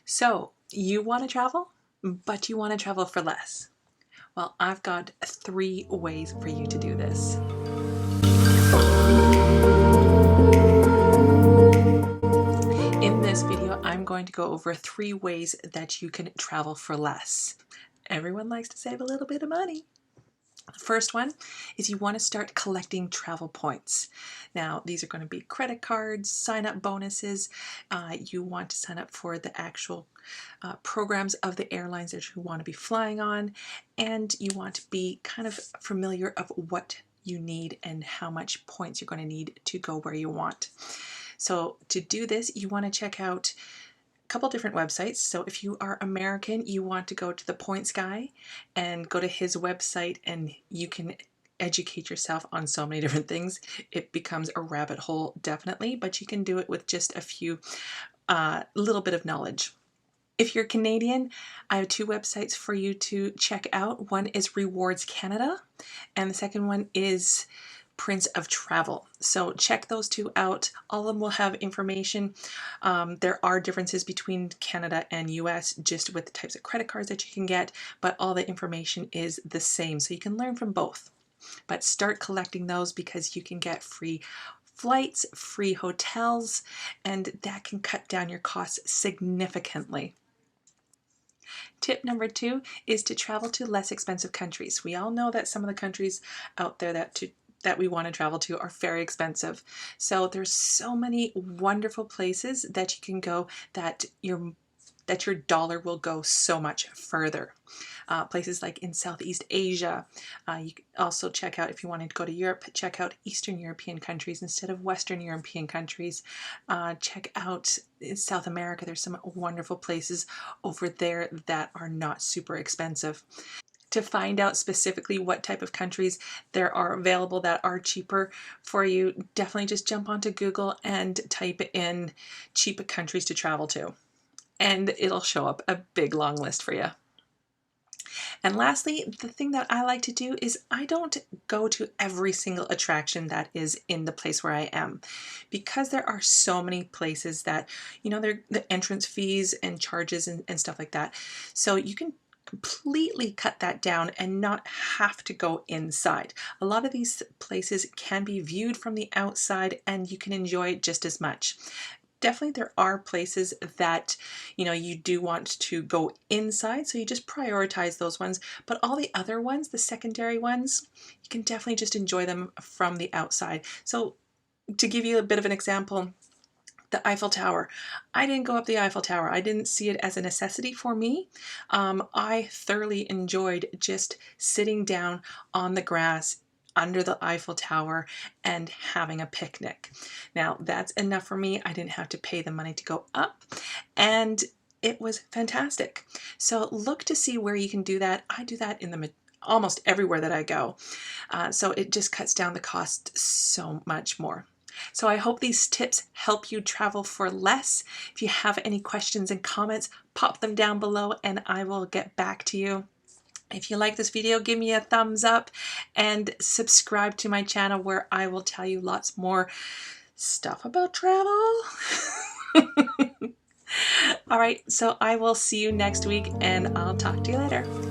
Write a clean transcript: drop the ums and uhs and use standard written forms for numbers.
So you want to travel, but you want to travel for less. Well, I've got 3 ways for you to do this. In this video, I'm going to go over 3 ways that you can travel for less. Everyone likes to save a little bit of money. The first one is you want to start collecting travel points. Now, these are going to be credit cards, sign-up bonuses. You want to sign up for the actual programs of the airlines that you want to be flying on, and you want to be kind of familiar of what you need and how much points you're going to need to go where you want. So to do this, you want to check out couple different websites. So if you are American, you want to go to the Points Guy and go to his website, and you can educate yourself on so many different things. It becomes a rabbit hole, definitely, but you can do it with just a few little bit of knowledge. If you're Canadian, I have 2 websites for you to check out. One is Rewards Canada, and the second one is Prince of Travel. So check those 2 out. All of them will have information. There are differences between Canada and US just with the types of credit cards that you can get, but all the information is the same. So you can learn from both. But start collecting those because you can get free flights, free hotels, and that can cut down your costs significantly. Tip number 2 is to travel to less expensive countries. We all know that some of the countries out there that we want to travel to are very expensive. So there's so many wonderful places that you can go that your dollar will go so much further. Places like in Southeast Asia. You can also check out, if you wanted to go to Europe, check out Eastern European countries instead of Western European countries. Check out in South America. There's some wonderful places over there that are not super expensive. To find out specifically what type of countries there are available that are cheaper for you, definitely just jump onto Google and type in cheap countries to travel to, and it'll show up a big long list for you. And lastly, the thing that I like to do is I don't go to every single attraction that is in the place where I am, because there are so many places that, they're the entrance fees and charges and stuff like that. So you can completely cut that down and not have to go inside. A lot of these places can be viewed from the outside and you can enjoy it just as much. Definitely there are places that you do want to go inside, so you just prioritize those ones, but all the other ones, the secondary ones, you can definitely just enjoy them from the outside. So to give you a bit of an example, the Eiffel Tower. I didn't go up the Eiffel Tower. I didn't see it as a necessity for me. I thoroughly enjoyed just sitting down on the grass under the Eiffel Tower and having a picnic. Now that's enough for me. I didn't have to pay the money to go up, and it was fantastic. So look to see where you can do that. I do that in almost everywhere that I go. So it just cuts down the cost so much more. So I hope these tips help you travel for less. If you have any questions and comments, pop them down below and I will get back to you. If you like this video, give me a thumbs up and subscribe to my channel where I will tell you lots more stuff about travel. All right, so I will see you next week and I'll talk to you later.